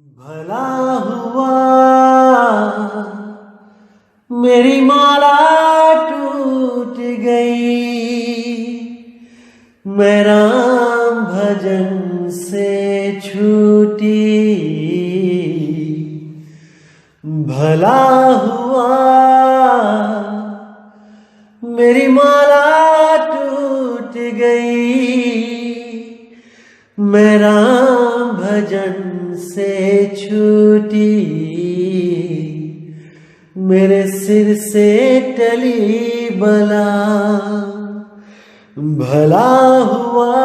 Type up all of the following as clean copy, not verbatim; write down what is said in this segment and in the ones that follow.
भला हुआ मेरी माला टूट गई, मैं राम भजन से छूटी। भला हुआ मेरी माला टूट गई, मैं राम भजन से छूटी। मेरे सिर से टली बला, भला हुआ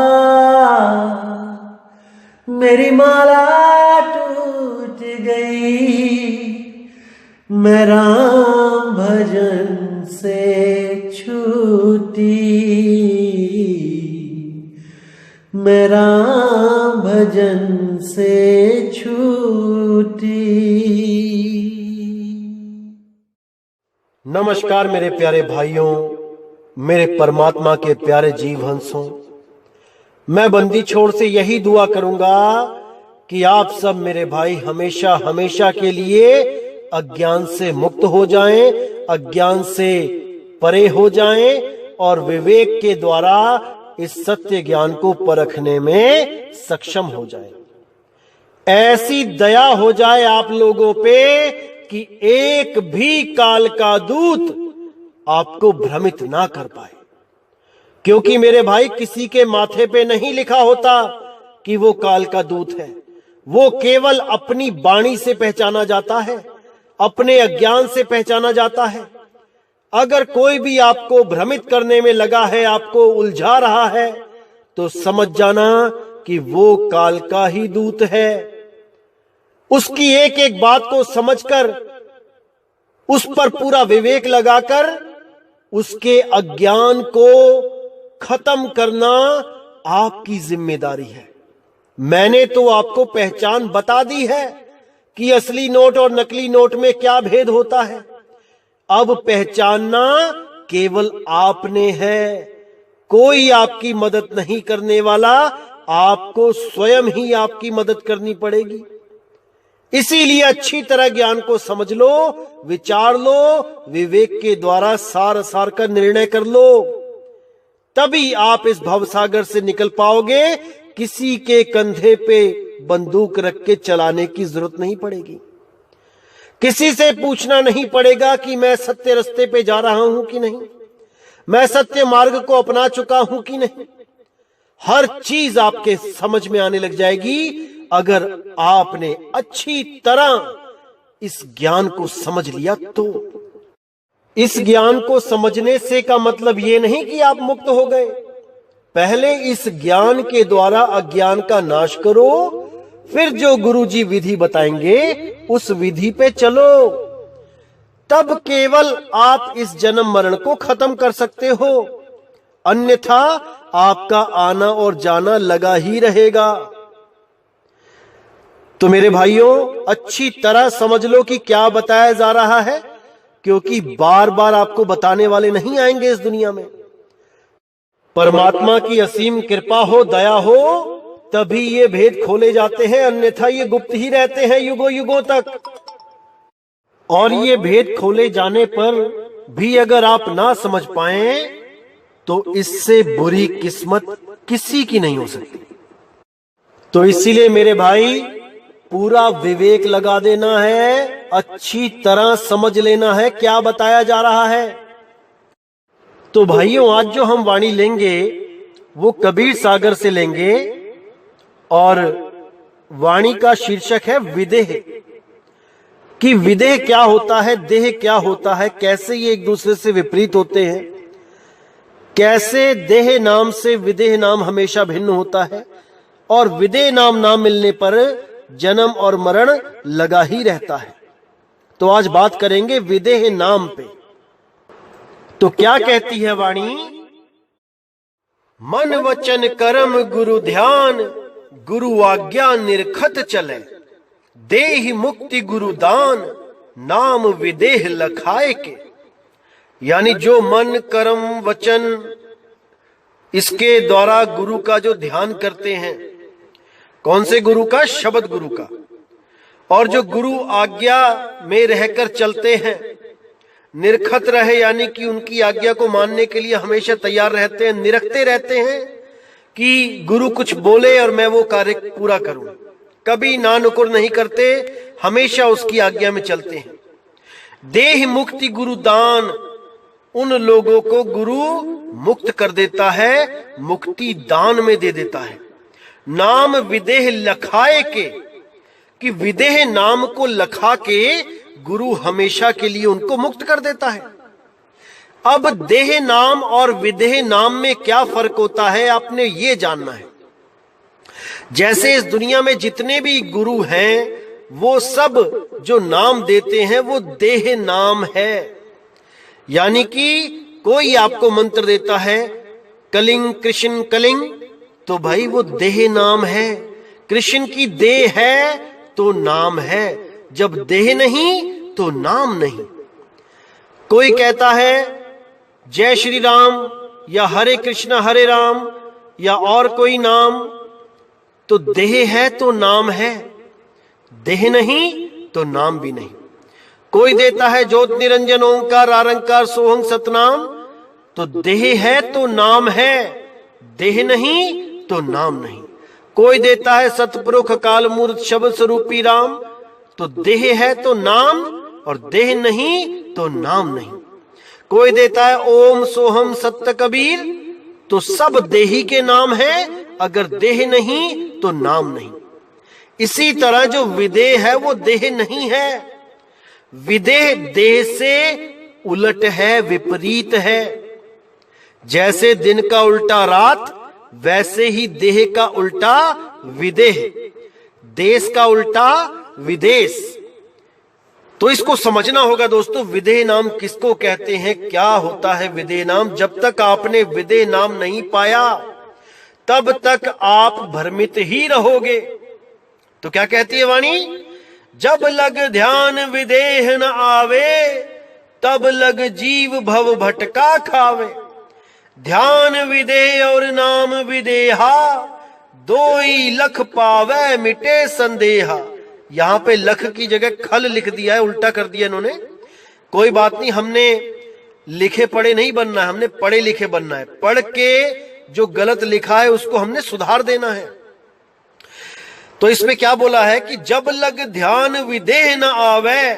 मेरी माला टूट गई, मैं राम भजन से छूटी। मैं राम भजन से छूटी। नमस्कार मेरे प्यारे भाइयों, मेरे परमात्मा के प्यारे जीव हंसों। मैं बंदी छोड़ से यही दुआ करूंगा कि आप सब मेरे भाई हमेशा हमेशा के लिए अज्ञान से मुक्त हो जाएं, अज्ञान से परे हो जाएं और विवेक के द्वारा इस सत्य ज्ञान को परखने में सक्षम हो जाएं। ऐसी दया हो जाए आप लोगों पे कि एक भी काल का दूत आपको भ्रमित ना कर पाए, क्योंकि मेरे भाई किसी के माथे पे नहीं लिखा होता कि वो काल का दूत है। वो केवल अपनी वाणी से पहचाना जाता है, अपने अज्ञान से पहचाना जाता है। अगर कोई भी आपको भ्रमित करने में लगा है, आपको उलझा रहा है, तो समझ जाना कि वो काल का ही दूत है। उसकी एक एक बात को समझकर, उस पर पूरा विवेक लगाकर उसके अज्ञान को खत्म करना आपकी जिम्मेदारी है। मैंने तो आपको पहचान बता दी है कि असली नोट और नकली नोट में क्या भेद होता है। अब पहचानना केवल आपने है, कोई आपकी मदद नहीं करने वाला, आपको स्वयं ही आपकी मदद करनी पड़ेगी। इसीलिए अच्छी तरह ज्ञान को समझ लो, विचार लो, विवेक के द्वारा सार सार का निर्णय कर लो, तभी आप इस भवसागर से निकल पाओगे। किसी के कंधे पे बंदूक रख के चलाने की जरूरत नहीं पड़ेगी। किसी से पूछना नहीं पड़ेगा कि मैं सत्य रास्ते पे जा रहा हूं कि नहीं, मैं सत्य मार्ग को अपना चुका हूं कि नहीं। हर चीज आपके समझ में आने लग जाएगी अगर आपने अच्छी तरह इस ज्ञान को समझ लिया तो। इस ज्ञान को समझने से का मतलब ये नहीं कि आप मुक्त हो गए। पहले इस ज्ञान के द्वारा अज्ञान का नाश करो, फिर जो गुरुजी विधि बताएंगे उस विधि पे चलो, तब केवल आप इस जन्म मरण को खत्म कर सकते हो। अन्यथा आपका आना और जाना लगा ही रहेगा। तो मेरे भाइयों, अच्छी तरह समझ लो कि क्या बताया जा रहा है, क्योंकि बार बार आपको बताने वाले नहीं आएंगे इस दुनिया में। परमात्मा की असीम कृपा हो, दया हो, तभी ये भेद खोले जाते हैं, अन्यथा ये गुप्त ही रहते हैं युगों युगों तक। और ये भेद खोले जाने पर भी अगर आप ना समझ पाए तो इससे बुरी किस्मत किसी की नहीं हो सकती। तो इसीलिए मेरे भाई पूरा विवेक लगा देना है, अच्छी तरह समझ लेना है क्या बताया जा रहा है। तो भाइयों, आज जो हम वाणी लेंगे वो कबीर सागर से लेंगे और वाणी का शीर्षक है विदेह। कि विदेह क्या होता है, देह क्या होता है, कैसे ये एक दूसरे से विपरीत होते हैं, कैसे देह नाम से विदेह नाम हमेशा भिन्न होता है और विदेह नाम ना मिलने पर जन्म और मरण लगा ही रहता है। तो आज बात करेंगे विदेह नाम पे। तो क्या कहती है वाणी? मन वचन कर्म गुरु ध्यान, गुरु आज्ञा निरखत चले, देहि मुक्ति गुरु दान, नाम विदेह लखाए के। यानी जो मन कर्म वचन इसके द्वारा गुरु का जो ध्यान करते हैं, कौन से गुरु का? शब्द गुरु का। और जो गुरु आज्ञा में रहकर चलते हैं, निरखत रहे यानी कि उनकी आज्ञा को मानने के लिए हमेशा तैयार रहते हैं, निरखते रहते हैं कि गुरु कुछ बोले और मैं वो कार्य पूरा करूं, कभी ना नुकुर नहीं करते, हमेशा उसकी आज्ञा में चलते हैं। देह मुक्ति गुरु दान, उन लोगों को गुरु मुक्त कर देता है, मुक्ति दान में दे देता है। नाम विदेह लखाए के, कि विदेह नाम को लखा के गुरु हमेशा के लिए उनको मुक्त कर देता है। अब देह नाम और विदेह नाम में क्या फर्क होता है, आपने ये जानना है। जैसे इस दुनिया में जितने भी गुरु हैं, वो सब जो नाम देते हैं वो देह नाम है। यानी कि कोई आपको मंत्र देता है कलिंग कृष्ण कलिंग, तो भाई वो देह नाम है। कृष्ण की देह है तो नाम है, जब देह नहीं तो नाम नहीं। कोई कहता है जय श्री राम या हरे कृष्णा हरे राम या और कोई नाम, तो देह है तो नाम है, देह नहीं तो नाम भी नहीं। कोई देता है ज्योत निरंजन ओंकार आरंकार सोहंग सतनाम, तो देह है तो नाम है, देह नहीं तो नाम नहीं। कोई देता है सतपुरुष काल मूर्त शब्द स्वरूपी राम, तो देह है तो नाम और देह नहीं तो नाम नहीं। कोई देता है ओम सोहम सत्य कबीर, तो सब देही के नाम है, अगर देह नहीं तो नाम नहीं। इसी तरह जो विदेह है वो देह नहीं है, विदेह देह से उलट है, विपरीत है। जैसे दिन का उल्टा रात, वैसे ही देह का उल्टा विदेह, देश का उल्टा विदेश। तो इसको समझना होगा दोस्तों, विदेह नाम किसको कहते हैं, क्या होता है विदेह नाम। जब तक आपने विदेह नाम नहीं पाया तब तक आप भ्रमित ही रहोगे। तो क्या कहती है वाणी, जब लग ध्यान विदेह न आवे, तब लग जीव भव भटका खावे। ध्यान विदेह और नाम विदेहा, दोई लख पावे मिटे संदेहा। यहां पे लख की जगह खल लिख दिया है, उल्टा कर दिया इन्होंने। कोई बात नहीं, हमने लिखे पढ़े नहीं बनना है, हमने पढ़े लिखे बनना है। पढ़ के जो गलत लिखा है उसको हमने सुधार देना है। तो इसमें क्या बोला है कि जब लग ध्यान विदेह न आवे,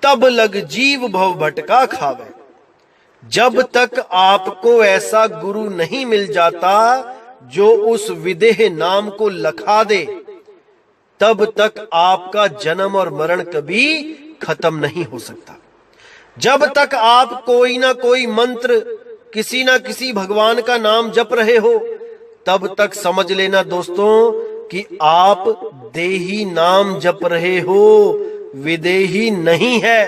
तब लग जीव भव भटका खावे। जब तक आपको ऐसा गुरु नहीं मिल जाता जो उस विदेह नाम को लखा दे, तब तक आपका जन्म और मरण कभी खत्म नहीं हो सकता। जब तक आप कोई ना कोई मंत्र, किसी ना किसी भगवान का नाम जप रहे हो, तब तक समझ लेना दोस्तों कि आप देही नाम जप रहे हो, विदेही नहीं है।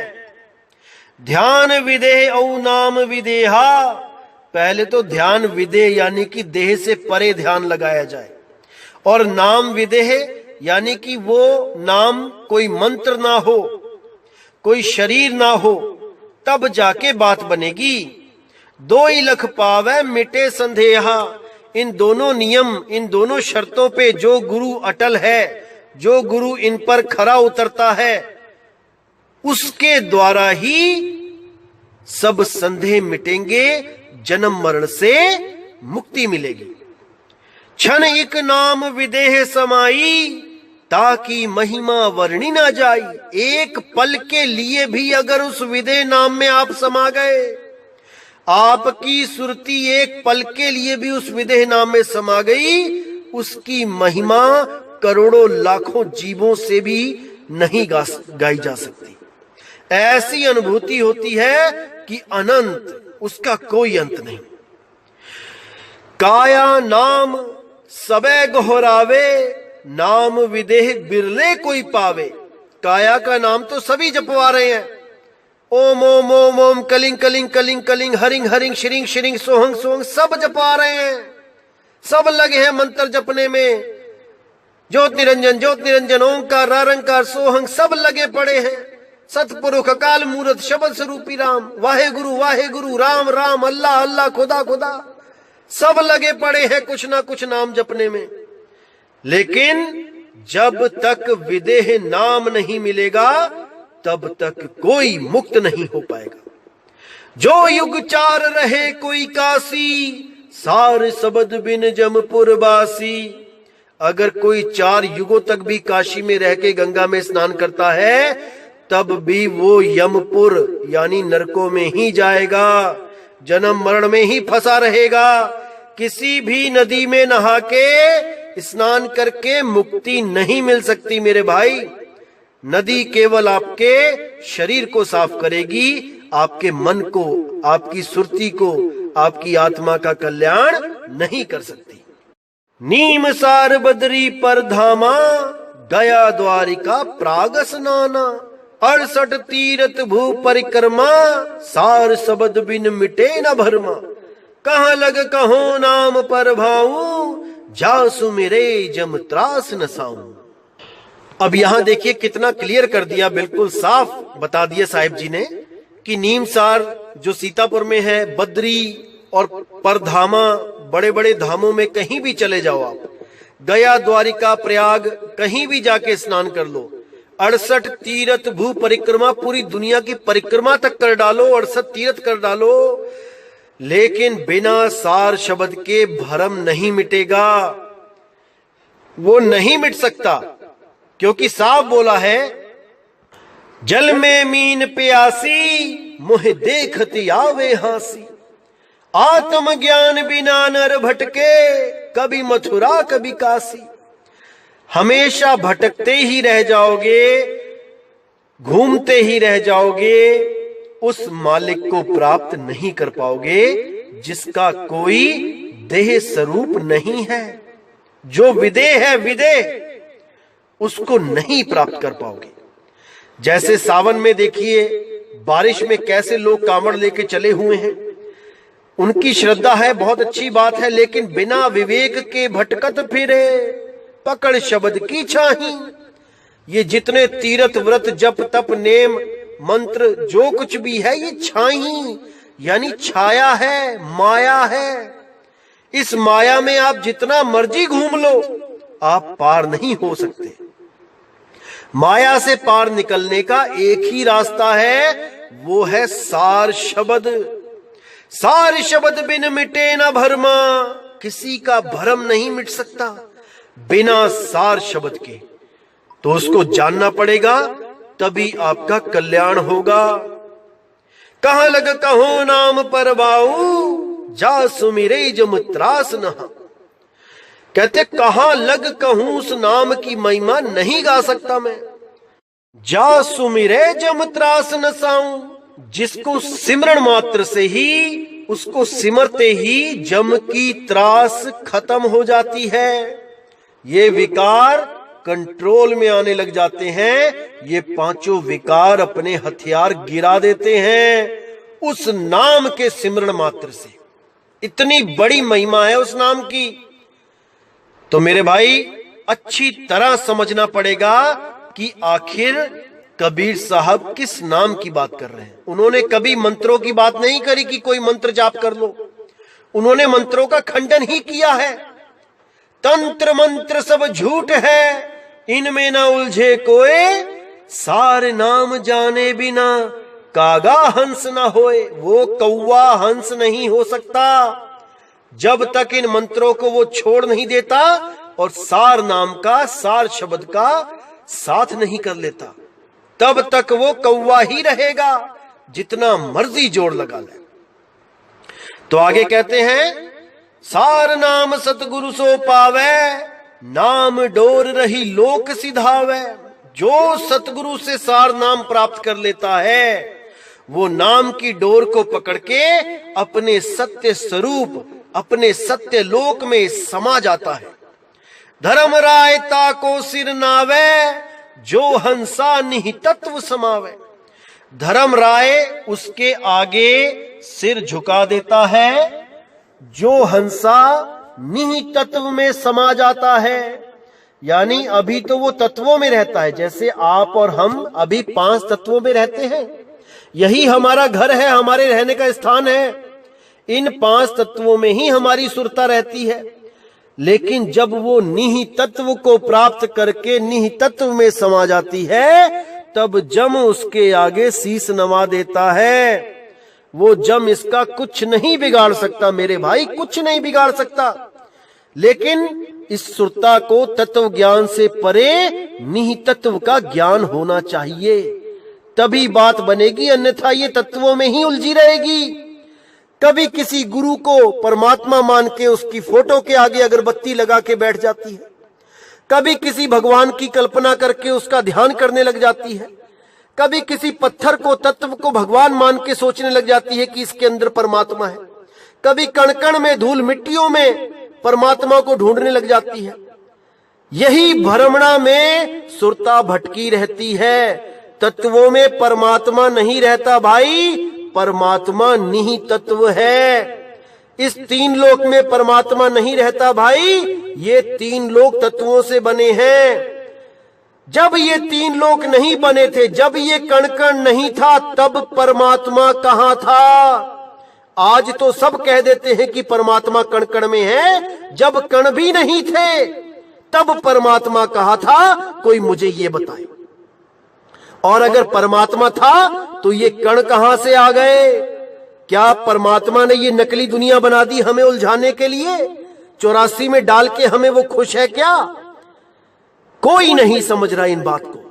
ध्यान विदेह औ नाम विदेहा, पहले तो ध्यान विदेह यानी कि देह से परे ध्यान लगाया जाए, और नाम विदेह यानी कि वो नाम कोई मंत्र ना हो, कोई शरीर ना हो, तब जाके बात बनेगी। दो ही लख पावे मिटे संदेहा। इन दोनों नियम, इन दोनों शर्तों पे जो गुरु अटल है, जो गुरु इन पर खरा उतरता है, उसके द्वारा ही सब संदेह मिटेंगे, जन्म मरण से मुक्ति मिलेगी। क्षण एक नाम विदेह समाई, ताकि महिमा वर्णी ना जाई। एक पल के लिए भी अगर उस विदेह नाम में आप समा गए, आपकी सुरती एक पल के लिए भी उस विदेह नाम में समा गई, उसकी महिमा करोड़ों लाखों जीवों से भी नहीं गाई जा सकती। ऐसी अनुभूति होती है कि अनंत, उसका कोई अंत नहीं। काया नाम सबे गोहरावे, नाम विदेह बिरले कोई पावे। काया का नाम तो सभी जपवा रहे हैं, ओम ओम ओम ओम कलिंग कलिंग कलिंग कलिंग हरिंग हरिंग श्रिंग श्रिंग सोहंग सोहंग सब जपा रहे हैं, सब लगे हैं मंत्र जपने में। ज्योत निरंजन ओंकार रारंकार सोहंग सब लगे पड़े हैं। सतपुरुष अकाल मूर्त शब्द स्वरूपी राम, वाहे गुरु राम राम अल्लाह अल्लाह खुदा खुदा, सब लगे पड़े हैं कुछ ना कुछ नाम जपने में। लेकिन जब तक विदेह नाम नहीं मिलेगा तब तक कोई मुक्त नहीं हो पाएगा। जो युग चार रहे कोई काशी, सार सबद बिन जमपुर बासी। अगर कोई 4 युगों तक भी काशी में रह के गंगा में स्नान करता है तब भी वो यमपुर यानी नरकों में ही जाएगा, जन्म मरण में ही फंसा रहेगा। किसी भी नदी में नहा के स्नान करके मुक्ति नहीं मिल सकती मेरे भाई। नदी केवल आपके शरीर को साफ करेगी, आपके मन को, आपकी सुरती को, आपकी आत्मा का कल्याण नहीं कर सकती। नीम सार बदरी पर धामा, गया द्वारिका प्राग स्नाना। 68 तीरथ भू परिक्रमा, सार सबद बिन मिटे न भरमा। कहाँ लग कहो नाम पर भाऊ, जासु मेरे जम त्रास न साऊं। अब यहां देखिए कितना क्लियर कर दिया, बिल्कुल साफ बता दिया साहिब जी ने कि नीमसार जो सीतापुर में है, बद्री और परधामा, बड़े बड़े धामों में कहीं भी चले जाओ आप, गया द्वारिका प्रयाग कहीं भी जाके स्नान कर लो। 68 तीर्थ भू परिक्रमा, पूरी दुनिया की परिक्रमा तक कर डालो, 68 तीर्थ कर डालो, लेकिन बिना सार शब्द के भरम नहीं मिटेगा। वो नहीं मिट सकता, क्योंकि साफ बोला है, जल में मीन प्यासी, मुह देखती आवे हासी। आत्म ज्ञान बिना नर भटके, कभी मथुरा कभी काशी। हमेशा भटकते ही रह जाओगे, घूमते ही रह जाओगे, उस मालिक को प्राप्त नहीं कर पाओगे जिसका कोई देह स्वरूप नहीं है। जो विदेह है, विदेह, उसको नहीं प्राप्त कर पाओगे। जैसे सावन में देखिए बारिश में कैसे लोग कांवड़ लेके चले हुए हैं, उनकी श्रद्धा है, बहुत अच्छी बात है, लेकिन बिना विवेक के भटकत फिरे, पकड़ शब्द की छाही। ये जितने तीर्थ व्रत जप तप नेम मंत्र जो कुछ भी है, ये छाही यानी छाया है, माया है। इस माया में आप जितना मर्जी घूम लो, आप पार नहीं हो सकते। माया से पार निकलने का एक ही रास्ता है, वो है सार शब्द। सार शब्द बिन मिटे न भरमा, किसी का भरम नहीं मिट सकता बिना सार शब्द के। तो उसको जानना पड़ेगा, तभी आपका कल्याण होगा। कहां लग कहो नाम पर बाऊ, जा सुमिरे जम त्रास नहा। कहते कहां लग कहूं उस नाम की महिमा नहीं गा सकता मैं। जा सुमिरे जम त्रास न साऊं, जिसको सिमरण मात्र से ही, उसको सिमरते ही जम की त्रास खत्म हो जाती है। ये विकार कंट्रोल में आने लग जाते हैं, ये पांचों विकार अपने हथियार गिरा देते हैं उस नाम के सिमरण मात्र से। इतनी बड़ी महिमा है उस नाम की। तो मेरे भाई अच्छी तरह समझना पड़ेगा कि आखिर कबीर साहब किस नाम की बात कर रहे हैं। उन्होंने कभी मंत्रों की बात नहीं करी कि कोई मंत्र जाप कर लो, उन्होंने मंत्रों का खंडन ही किया है। तंत्र मंत्र सब झूठ है, इनमें ना उलझे कोई, सारे नाम जाने बिना कागा हंस ना होए। वो कौवा हंस नहीं हो सकता जब तक इन मंत्रों को वो छोड़ नहीं देता और सार नाम का, सार शब्द का साथ नहीं कर लेता। तब तक वो कौवा ही रहेगा, जितना मर्जी जोड़ लगा ले। तो आगे कहते हैं, सार नाम सतगुरु सो पावे, नाम डोर रही लोक सिधावे। जो सतगुरु से सार नाम प्राप्त कर लेता है, वो नाम की डोर को पकड़ के अपने सत्य स्वरूप, अपने सत्य लोक में समा जाता है। धर्म राय ताको सिर नावे, जो हंसा निहितत्व समावे। धर्म राय उसके आगे सिर झुका देता है, जो हंसा निहितत्व में समा जाता है। यानी अभी तो वो तत्वों में रहता है, जैसे आप और हम अभी 5 तत्वों में रहते हैं। यही हमारा घर है, हमारे रहने का स्थान है। इन 5 तत्वों में ही हमारी सुरता रहती है। लेकिन जब वो निहित तत्व को प्राप्त करके निहित तत्व में समा जाती है, तब जम उसके आगे शीस नवा देता है। वो जम इसका कुछ नहीं बिगाड़ सकता मेरे भाई, कुछ नहीं बिगाड़ सकता। लेकिन इस सुरता को तत्व ज्ञान से परे निहित तत्व का ज्ञान होना चाहिए, तभी बात बनेगी, अन्यथा ये तत्वों में ही उलझी रहेगी। कभी किसी गुरु को परमात्मा मान के उसकी फोटो के आगे अगरबत्ती लगा के बैठ जाती है, कभी किसी भगवान की कल्पना करके उसका ध्यान करने लग जाती है, कभी किसी पत्थर को, तत्व को भगवान मान के सोचने लग जाती है कि इसके अंदर परमात्मा है, कभी कण कण में, धूल मिट्टियों में परमात्मा को ढूंढने लग जाती है। यही भ्रमणा में सुरता भटकी रहती है। तत्वों में परमात्मा नहीं रहता भाई, परमात्मा निहित तत्व है। इस तीन लोक में परमात्मा नहीं रहता भाई, ये तीन लोक तत्वों से बने हैं। जब ये तीन लोक नहीं बने थे, जब ये कण कण नहीं था, तब परमात्मा कहां था? आज तो सब कह देते हैं कि परमात्मा कण कण में है, जब कण भी नहीं थे तब परमात्मा कहां था? कोई मुझे ये बताए। और अगर परमात्मा था तो ये कण कहां से आ गए? क्या परमात्मा ने ये नकली दुनिया बना दी हमें उलझाने के लिए? 84 में डाल के हमें वो खुश है क्या? कोई नहीं समझ रहा इन बात को।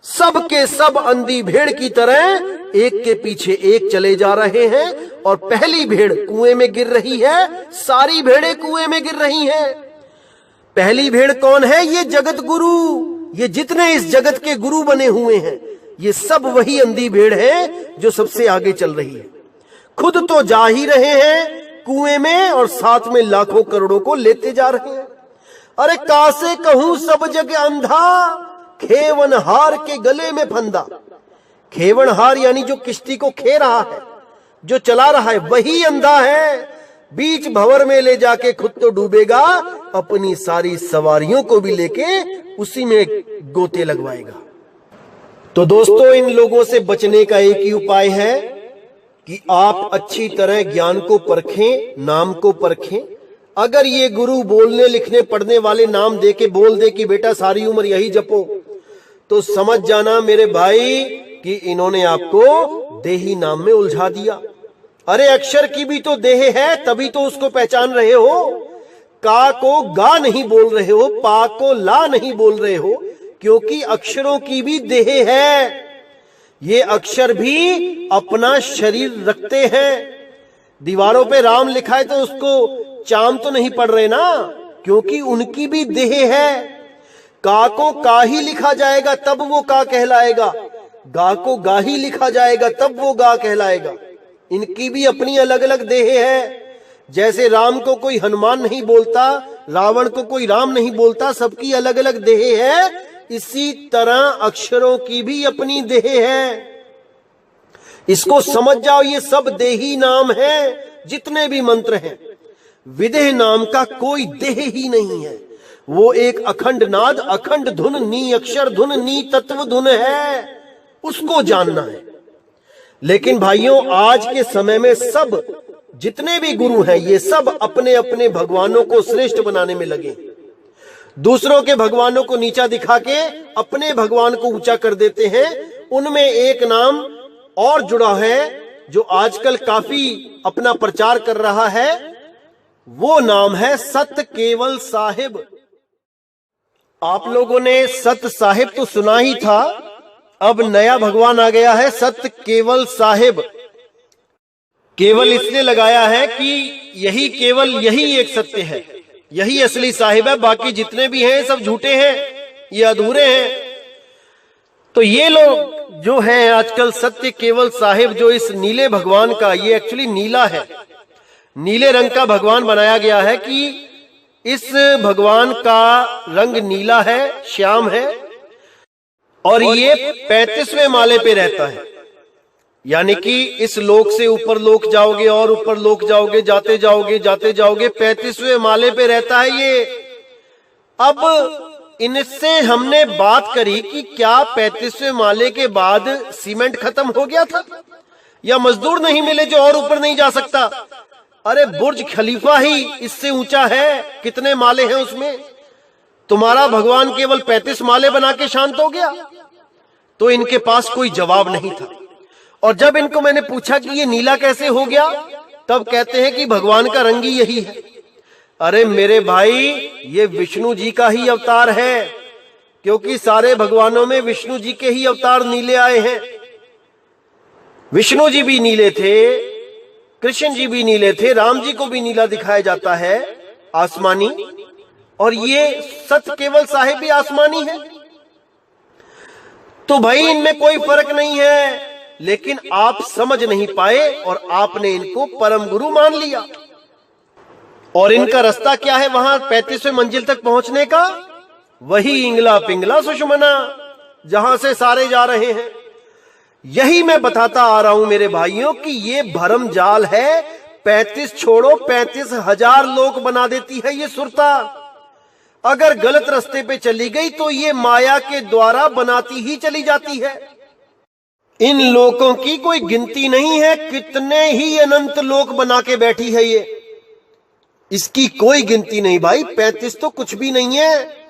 सब के सब अंधी भेड़ की तरह एक के पीछे एक चले जा रहे हैं, और पहली भेड़ कुएं में गिर रही है, सारी भेड़ें कुएं में गिर रही हैं। पहली भेड़ कौन है? ये जगत गुरु। ये जितने इस जगत के गुरु बने हुए हैं, ये सब वही अंधी भेड़ है जो सबसे आगे चल रही है। खुद तो जा ही रहे हैं कुएं में, और साथ में लाखों करोड़ों को लेते जा रहे हैं। अरे कासे कहूं सब जग अंधा, खेवनहार के गले में फंदा। खेवनहार यानी जो किश्ती को खे रहा है, जो चला रहा है, वही अंधा है। बीच भंवर में ले जाके खुद तो डूबेगा, अपनी सारी सवारियों को भी लेके उसी में गोते लगवाएगा। तो दोस्तों, इन लोगों से बचने का एक ही उपाय है कि आप अच्छी तरह ज्ञान को परखें, नाम को परखें। अगर ये गुरु बोलने लिखने पढ़ने वाले नाम दे के बोल दे कि बेटा सारी उम्र यही जपो, तो समझ जाना मेरे भाई कि इन्होंने आपको देही नाम में उलझा दिया। अरे अक्षर की भी तो देह है, तभी तो उसको पहचान रहे हो। का को गा नहीं बोल रहे हो, पा को ला नहीं बोल रहे हो, क्योंकि अक्षरों की भी देह है। ये अक्षर भी अपना शरीर रखते हैं। दीवारों पे राम लिखा है तो उसको चाम तो नहीं पड़ रहे ना, क्योंकि उनकी भी देह है। का को का ही लिखा जाएगा तब वो का कहलाएगा, गा को गा ही लिखा जाएगा तब वो गा कहलाएगा। इनकी भी अपनी अलग अलग देह है। जैसे राम को कोई हनुमान नहीं बोलता, रावण को कोई राम नहीं बोलता, सबकी अलग अलग देह है। इसी तरह अक्षरों की भी अपनी देह है। इसको समझ जाओ, ये सब देही नाम है। जितने भी मंत्र हैं, विदेह नाम का कोई देह ही नहीं है। वो एक अखंड नाद, अखंड धुन, नी अक्षर धुन, नी तत्व धुन है। उसको जानना है। लेकिन भाइयों, आज के समय में सब जितने भी गुरु हैं, ये सब अपने अपने भगवानों को श्रेष्ठ बनाने में लगे। दूसरों के भगवानों को नीचा दिखा के अपने भगवान को ऊंचा कर देते हैं। उनमें एक नाम और जुड़ा है जो आजकल काफी अपना प्रचार कर रहा है, वो नाम है सत केवल साहिब। आप लोगों ने सत साहिब तो सुना ही था, अब नया भगवान आ गया है सत केवल साहिब। केवल इसलिए लगाया है कि यही केवल, यही एक सत्य है, यही असली साहिब है। बाकी जितने भी हैं सब झूठे हैं, ये अधूरे हैं। तो ये लोग जो हैं आजकल सत्य केवल साहिब, जो इस नीले भगवान का, ये एक्चुअली नीला है, नीले रंग का भगवान बनाया गया है कि इस भगवान का रंग नीला है, श्याम है, और ये 35वें माले पे रहता है। यानी कि इस लोक से ऊपर लोक जाओगे और ऊपर लोक जाओगे, जाते जाओगे जाते जाओगे, 35वें माले पे रहता है ये। अब इनसे हमने बात करी कि क्या 35वें माले के बाद सीमेंट खत्म हो गया था, या मजदूर नहीं मिले जो और ऊपर नहीं जा सकता। अरे बुर्ज खलीफा ही इससे ऊंचा है, कितने माले हैं उसमें। तुम्हारा भगवान केवल 35 माले बना के शांत हो गया। तो इनके पास कोई जवाब नहीं था। और जब इनको मैंने पूछा कि ये नीला कैसे हो गया, तब कहते हैं कि भगवान का रंग ही यही है। अरे मेरे भाई, ये विष्णु जी का ही अवतार है, क्योंकि सारे भगवानों में विष्णु जी के ही अवतार नीले आए हैं। विष्णु जी भी नीले थे, कृष्ण जी भी नीले थे, राम जी को भी नीला दिखाया जाता है, आसमानी। और ये सत्य केवल साहिब भी आसमानी है। तो भाई इनमें कोई फर्क नहीं है, लेकिन आप समझ नहीं पाए और आपने इनको परम गुरु मान लिया। और इनका रास्ता क्या है वहां 35वें मंजिल तक पहुंचने का? वही इंगला पिंगला सुषमना, जहां से सारे जा रहे हैं। यही मैं बताता आ रहा हूं मेरे भाइयों कि ये भरम जाल है। 35 छोड़ो, 35,000 लोग बना देती है ये सुरता। अगर गलत रास्ते पे चली गई तो ये माया के द्वारा बनाती ही चली जाती है। इन लोगों की कोई गिनती नहीं है, कितने ही अनंत लोक बना के बैठी है ये, इसकी कोई गिनती नहीं भाई। 35 तो कुछ भी नहीं है।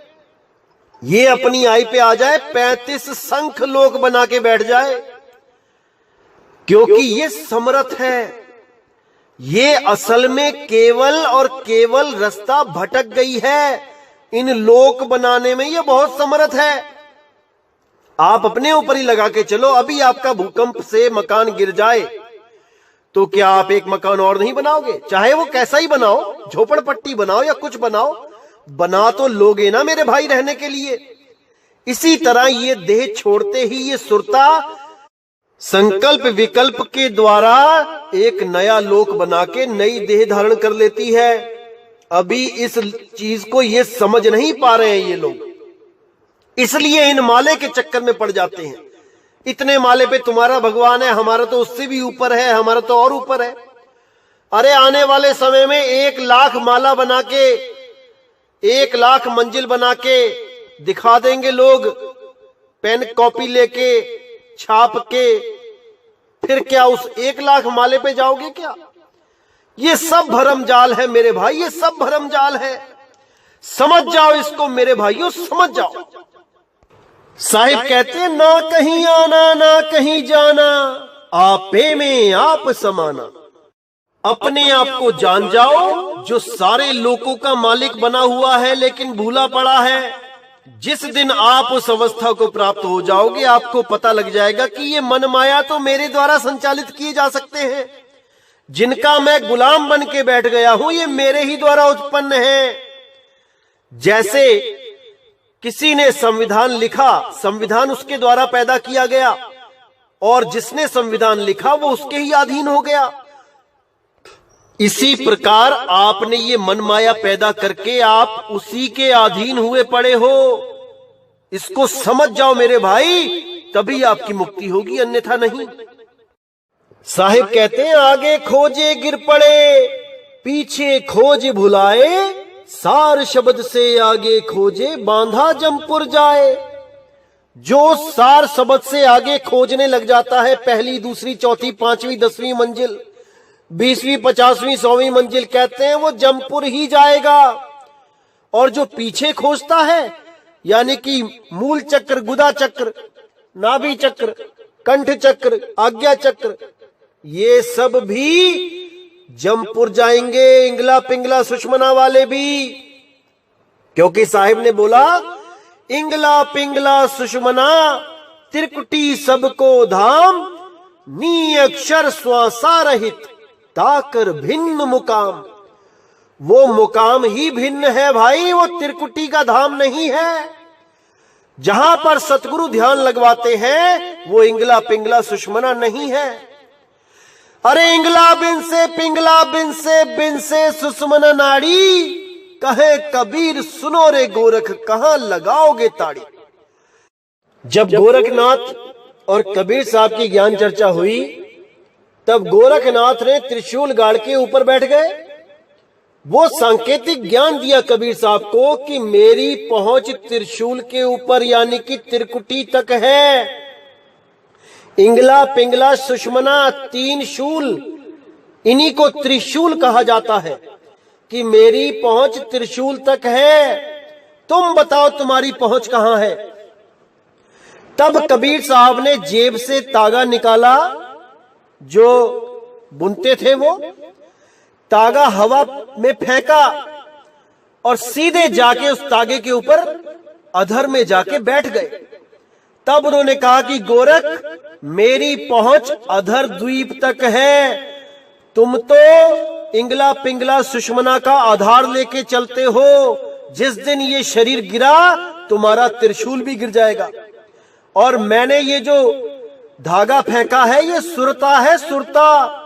ये अपनी आई पे आ जाए, 35 संख लोक बना के बैठ जाए, क्योंकि ये समर्थ है। ये असल में केवल और केवल रास्ता भटक गई है। इन लोक बनाने में ये बहुत समर्थ है। आप अपने ऊपर ही लगा के चलो, अभी आपका भूकंप से मकान गिर जाए तो क्या आप एक मकान और नहीं बनाओगे? चाहे वो कैसा ही बनाओ, झोपड़पट्टी बनाओ या कुछ बनाओ, बना तो लोगे ना मेरे भाई रहने के लिए। इसी तरह ये देह छोड़ते ही ये सुरता संकल्प विकल्प के द्वारा एक नया लोक बना के नई देह धारण कर लेती है। अभी इस चीज को ये समझ नहीं पा रहे हैं ये लोग, इसलिए इन माले के चक्कर में पड़ जाते हैं। इतने माले पे तुम्हारा भगवान है, हमारा तो उससे भी ऊपर है, हमारा तो और ऊपर है। अरे आने वाले समय में 1 लाख माला बना के, 1 लाख मंजिल बना के दिखा देंगे लोग, पेन कॉपी लेके छाप के। फिर क्या उस 1 लाख माले पे जाओगे क्या? ये सब भरम जाल है मेरे भाई, ये सब भरम जाल है। समझ जाओ इसको मेरे भाइयों, समझ जाओ। साहिब कहते हैं, ना कहीं आना ना कहीं जाना, आपे में आप समाना। अपने आप को जान जाओ, जो सारे लोगों का मालिक बना हुआ है लेकिन भूला पड़ा है। जिस दिन आप उस अवस्था को प्राप्त हो जाओगे, आपको पता लग जाएगा कि ये मन माया तो मेरे द्वारा संचालित किए जा सकते हैं। जिनका मैं गुलाम बन के बैठ गया हूं, ये मेरे ही द्वारा उत्पन्न है। जैसे किसी ने संविधान लिखा, संविधान उसके द्वारा पैदा किया गया, और जिसने संविधान लिखा वो उसके ही अधीन हो गया। इसी प्रकार आपने ये मन माया पैदा करके आप उसी के अधीन हुए पड़े हो। इसको समझ जाओ मेरे भाई, तभी आपकी मुक्ति होगी, अन्यथा नहीं। साहिब कहते हैं, आगे खोजे गिर पड़े, पीछे खोज भुलाए, सार शब्द से आगे खोजे, बांधा जमपुर जाए। जो सार शब्द से आगे खोजने लग जाता है, पहली दूसरी चौथी पांचवी 10वीं मंजिल, 20वीं 50वीं 100वीं मंजिल, कहते हैं वो जमपुर ही जाएगा। और जो पीछे खोजता है, यानी कि मूल चक्र, गुदा चक्र, नाभि चक्र, कंठ चक्र, आज्ञा चक्र, ये सब भी जमपुर जाएंगे, इंगला पिंगला सुषमना वाले भी। क्योंकि साहिब ने बोला, इंगला पिंगला सुषमना त्रिकुटी सबको धाम, नी अक्षर श्वासा रहित ताकर भिन्न मुकाम। वो मुकाम ही भिन्न है भाई, वो त्रिकुटी का धाम नहीं है। जहां पर सतगुरु ध्यान लगवाते हैं वो इंगला पिंगला सुषमना नहीं है। अरे इंगला बिन से पिंगला बिन से सुषमना नाड़ी, कहे कबीर सुनो रे गोरख, कहां लगाओगे ताड़ी। जब गोरखनाथ और कबीर साहब की ज्ञान चर्चा हुई, तब गोरखनाथ ने त्रिशूल गाड़ के ऊपर बैठ गए। वो सांकेतिक ज्ञान दिया कबीर साहब को कि मेरी पहुंच त्रिशूल के ऊपर, यानी कि त्रिकुटी तक है। इंगला पिंगला सुषमना 3 शूल इन्हीं को त्रिशूल कहा जाता है कि मेरी पहुंच त्रिशूल तक है, तुम बताओ तुम्हारी पहुंच कहां है। तब कबीर साहब ने जेब से तागा निकाला, जो बुनते थे वो तागा हवा में फेंका और सीधे जाके उस तागे के ऊपर अधर में जाके बैठ गए। तब उन्होंने कहा कि गोरख, मेरी पहुंच अधर द्वीप तक है, तुम तो इंगला पिंगला सुषमना का आधार लेके चलते हो, जिस दिन ये शरीर गिरा तुम्हारा त्रिशूल भी गिर जाएगा। और मैंने ये जो धागा फेंका है ये सुरता है, सुरता,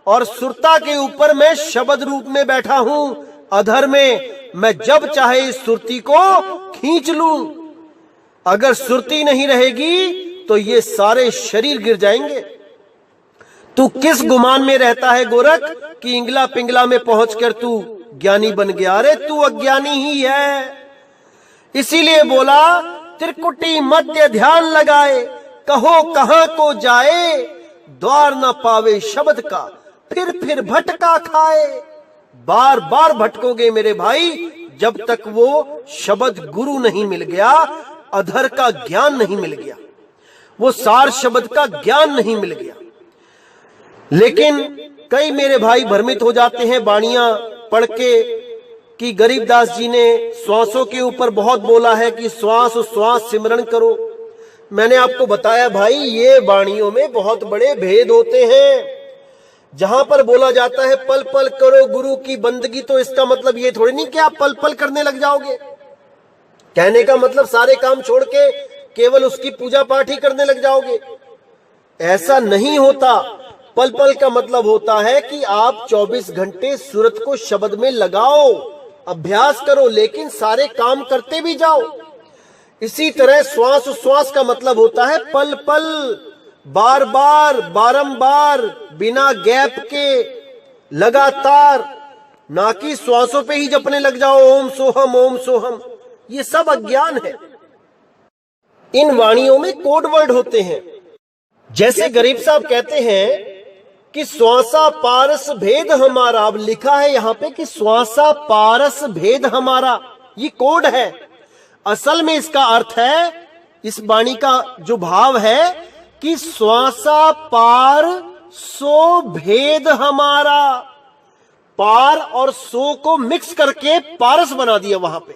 और सुरता के ऊपर मैं शब्द रूप में बैठा हूं अधर में। मैं जब चाहे इस सुरती को खींच लूं, अगर सुरती नहीं रहेगी तो ये सारे शरीर गिर जाएंगे। तू किस गुमान में रहता है गोरख कि इंगला पिंगला में पहुंचकर तू ज्ञानी बन गया? अरे तू अज्ञानी ही है। इसीलिए बोला, त्रिकुटी मध्य ध्यान लगाए, कहो कहां को जाए, द्वार न पावे शब्द का, फिर भटका खाए। बार बार भटकोगे मेरे भाई, जब तक वो शब्द गुरु नहीं मिल गया, अधर का ज्ञान नहीं मिल गया, वो सार शब्द का ज्ञान नहीं मिल गया। लेकिन कई मेरे भाई भ्रमित हो जाते हैं बाणियां पढ़ के कि गरीबदास जी ने श्वासों के ऊपर बहुत बोला है कि श्वास श्वास सिमरण करो। मैंने आपको बताया भाई, ये बाणियों में बहुत बड़े भेद होते हैं। जहां पर बोला जाता है पल पल करो गुरु की बंदगी, तो इसका मतलब ये थोड़ी नहीं कि आप पल पल करने लग जाओगे। कहने का मतलब सारे काम छोड़ के केवल उसकी पूजा पाठ ही करने लग जाओगे, ऐसा नहीं होता। पल पल का मतलब होता है कि आप 24 घंटे सूरत को शब्द में लगाओ, अभ्यास करो, लेकिन सारे काम करते भी जाओ। इसी तरह श्वास श्वास का मतलब होता है पल पल, बार बार, बारंबार, बिना गैप के, लगातार, ना कि श्वासों पे ही जपने लग जाओ ओम सोहम ओम सोहम। ये सब अज्ञान है। इन वाणियों में कोड वर्ड होते हैं। जैसे गरीब साहब कहते हैं कि श्वासा पारस भेद हमारा, अब लिखा है यहां पे कि श्वासा पारस भेद हमारा, ये कोड है। असल में इसका अर्थ है, इस वाणी का जो भाव है कि श्वासा पार सो भेद हमारा, पार और सो को मिक्स करके पारस बना दिया वहां पे।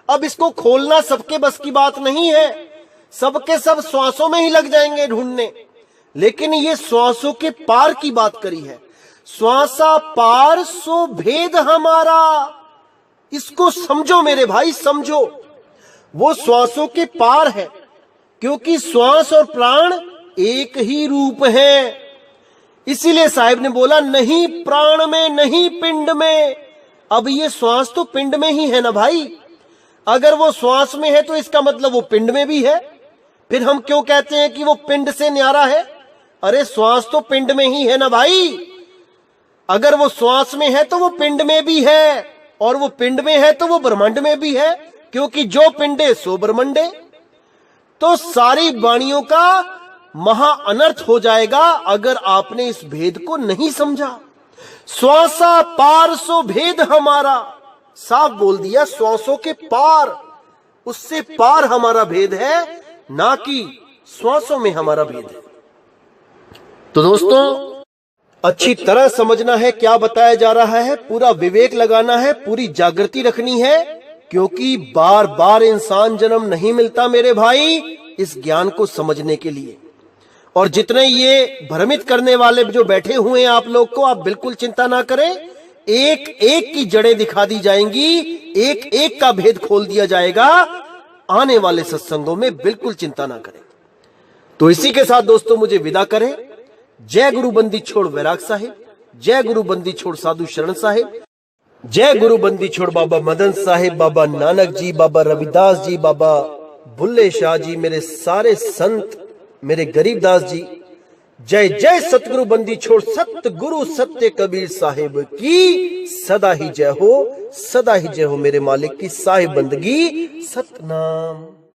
अब इसको खोलना सबके बस की बात नहीं है, सबके सब श्वासों में ही लग जाएंगे ढूंढने, लेकिन ये श्वासों के पार की बात करी है। श्वासा पार सो भेद हमारा, इसको समझो मेरे भाई, समझो। वो श्वासों के पार है, क्योंकि श्वास और प्राण एक ही रूप है। इसीलिए साहिब ने बोला, नहीं प्राण में नहीं पिंड में। अब ये श्वास तो पिंड में ही है ना भाई, अगर वो श्वास में है तो इसका मतलब वो पिंड में भी है। फिर हम क्यों कहते हैं कि वो पिंड से न्यारा है? अरे श्वास तो पिंड में ही है ना भाई, अगर वो श्वास में है तो वो पिंड में भी है, और वो पिंड में है तो वो ब्रह्मांड में भी है, क्योंकि जो पिंडे सो ब्रह्मंडे। तो सारी वाणियों का महा अनर्थ हो जाएगा अगर आपने इस भेद को नहीं समझा। श्वासा पार सो भेद हमारा, साफ बोल दिया, श्वासों के पार, उससे पार हमारा भेद है, ना कि श्वासों में हमारा भेद है। तो दोस्तों, अच्छी तरह समझना है क्या बताया जा रहा है, पूरा विवेक लगाना है, पूरी जागृति रखनी है, क्योंकि बार बार इंसान जन्म नहीं मिलता मेरे भाई इस ज्ञान को समझने के लिए। और जितने ये भ्रमित करने वाले जो बैठे हुए हैं आप लोग को, आप बिल्कुल चिंता ना करें, एक एक की जड़ें दिखा दी जाएंगी, एक एक का भेद खोल दिया जाएगा आने वाले सत्संगों में, बिल्कुल चिंता ना करें। तो इसी के साथ दोस्तों मुझे विदा करें। जय गुरु बंदी छोड़ वैराग साहिब, जय गुरु बंदी छोड़ साधु शरण साहिब, जय गुरु बंदी छोड़ बाबा मदन साहिब, बाबा नानक जी, बाबा रविदास जी, बाबा बुल्ले शाह जी, मेरे सारे संत, मेरे गरीबदास जी। जय जय सतगुरु बंदी छोड़ सतगुरु सत्य कबीर साहिब की सदा ही जय हो, सदा ही जय हो मेरे मालिक की साहिब बंदगी सतनाम।